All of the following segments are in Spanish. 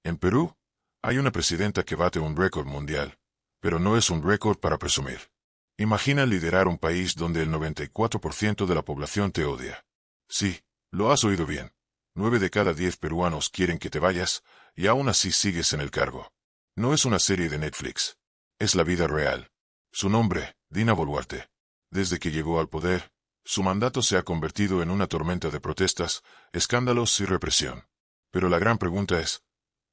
En Perú, hay una presidenta que bate un récord mundial, pero no es un récord para presumir. Imagina liderar un país donde el 94% de la población te odia. Sí, lo has oído bien. 9 de cada 10 peruanos quieren que te vayas, y aún así sigues en el cargo. No es una serie de Netflix. Es la vida real. Su nombre, Dina Boluarte. Desde que llegó al poder, su mandato se ha convertido en una tormenta de protestas, escándalos y represión. Pero la gran pregunta es,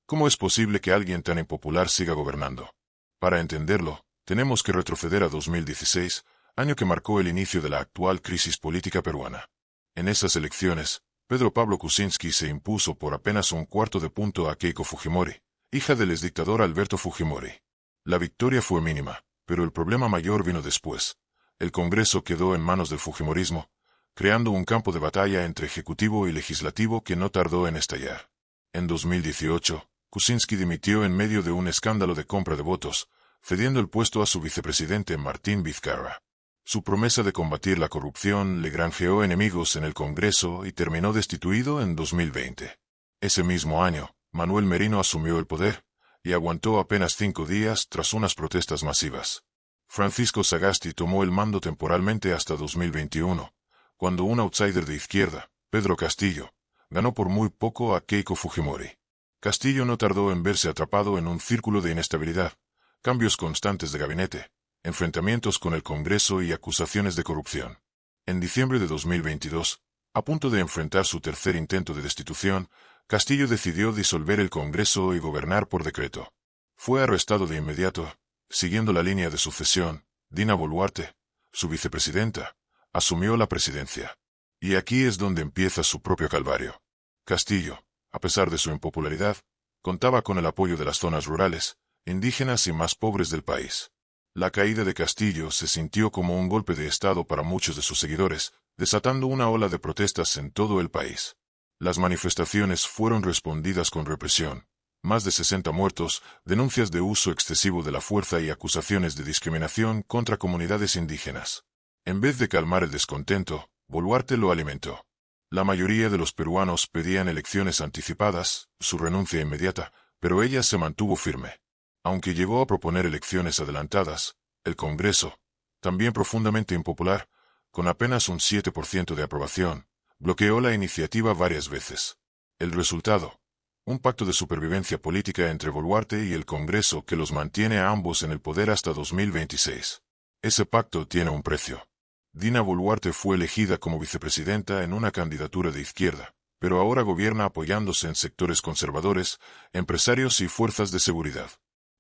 ¿cómo es posible que alguien tan impopular siga gobernando? Para entenderlo, tenemos que retroceder a 2016, año que marcó el inicio de la actual crisis política peruana. En esas elecciones, Pedro Pablo Kuczynski se impuso por apenas un cuarto de punto a Keiko Fujimori, hija del exdictador Alberto Fujimori. La victoria fue mínima, pero el problema mayor vino después. El Congreso quedó en manos del Fujimorismo, creando un campo de batalla entre ejecutivo y legislativo que no tardó en estallar. En 2018, Kuczynski dimitió en medio de un escándalo de compra de votos, cediendo el puesto a su vicepresidente Martín Vizcarra. Su promesa de combatir la corrupción le granjeó enemigos en el Congreso y terminó destituido en 2020. Ese mismo año, Manuel Merino asumió el poder, y aguantó apenas 5 días tras unas protestas masivas. Francisco Sagasti tomó el mando temporalmente hasta 2021, cuando un outsider de izquierda, Pedro Castillo, ganó por muy poco a Keiko Fujimori. Castillo no tardó en verse atrapado en un círculo de inestabilidad, cambios constantes de gabinete, enfrentamientos con el Congreso y acusaciones de corrupción. En diciembre de 2022, a punto de enfrentar su tercer intento de destitución, Castillo decidió disolver el Congreso y gobernar por decreto. Fue arrestado de inmediato. Siguiendo la línea de sucesión, Dina Boluarte, su vicepresidenta, asumió la presidencia. Y aquí es donde empieza su propio calvario. Castillo, a pesar de su impopularidad, contaba con el apoyo de las zonas rurales, indígenas y más pobres del país. La caída de Castillo se sintió como un golpe de Estado para muchos de sus seguidores, desatando una ola de protestas en todo el país. Las manifestaciones fueron respondidas con represión. Más de 60 muertos, denuncias de uso excesivo de la fuerza y acusaciones de discriminación contra comunidades indígenas. En vez de calmar el descontento, Boluarte lo alimentó. La mayoría de los peruanos pedían elecciones anticipadas, su renuncia inmediata, pero ella se mantuvo firme. Aunque llegó a proponer elecciones adelantadas, el Congreso, también profundamente impopular, con apenas un 7% de aprobación, bloqueó la iniciativa varias veces. El resultado: un pacto de supervivencia política entre Boluarte y el Congreso que los mantiene a ambos en el poder hasta 2026. Ese pacto tiene un precio. Dina Boluarte fue elegida como vicepresidenta en una candidatura de izquierda, pero ahora gobierna apoyándose en sectores conservadores, empresarios y fuerzas de seguridad.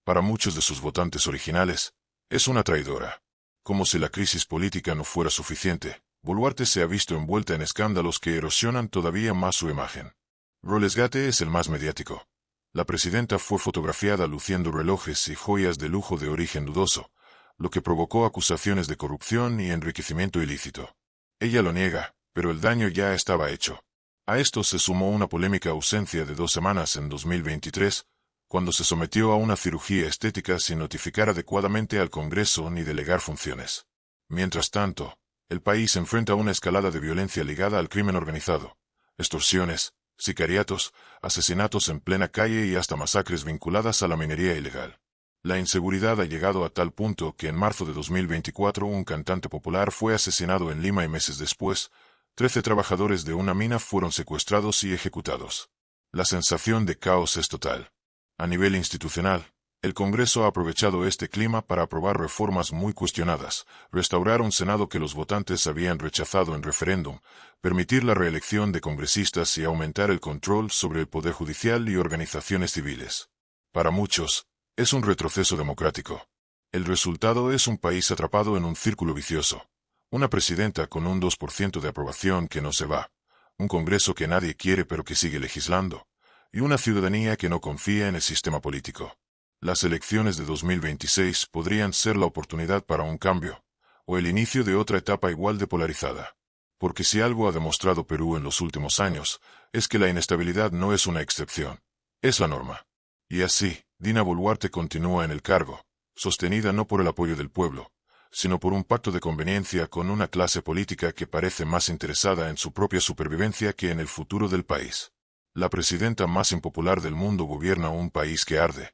Para muchos de sus votantes originales, es una traidora. Como si la crisis política no fuera suficiente, Boluarte se ha visto envuelta en escándalos que erosionan todavía más su imagen. Rolesgate es el más mediático. La presidenta fue fotografiada luciendo relojes y joyas de lujo de origen dudoso, lo que provocó acusaciones de corrupción y enriquecimiento ilícito. Ella lo niega, pero el daño ya estaba hecho. A esto se sumó una polémica ausencia de 2 semanas en 2023, cuando se sometió a una cirugía estética sin notificar adecuadamente al Congreso ni delegar funciones. Mientras tanto, el país enfrenta una escalada de violencia ligada al crimen organizado, extorsiones, sicariatos, asesinatos en plena calle y hasta masacres vinculadas a la minería ilegal. La inseguridad ha llegado a tal punto que en marzo de 2024 un cantante popular fue asesinado en Lima y meses después, 13 trabajadores de una mina fueron secuestrados y ejecutados. La sensación de caos es total. A nivel institucional, el Congreso ha aprovechado este clima para aprobar reformas muy cuestionadas, restaurar un Senado que los votantes habían rechazado en referéndum, permitir la reelección de congresistas y aumentar el control sobre el Poder Judicial y organizaciones civiles. Para muchos, es un retroceso democrático. El resultado es un país atrapado en un círculo vicioso. Una presidenta con un 2% de aprobación que no se va, un Congreso que nadie quiere pero que sigue legislando, y una ciudadanía que no confía en el sistema político. Las elecciones de 2026 podrían ser la oportunidad para un cambio, o el inicio de otra etapa igual de polarizada. Porque si algo ha demostrado Perú en los últimos años, es que la inestabilidad no es una excepción, es la norma. Y así, Dina Boluarte continúa en el cargo, sostenida no por el apoyo del pueblo, sino por un pacto de conveniencia con una clase política que parece más interesada en su propia supervivencia que en el futuro del país. La presidenta más impopular del mundo gobierna un país que arde.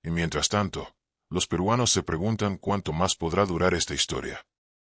Y mientras tanto, los peruanos se preguntan cuánto más podrá durar esta historia.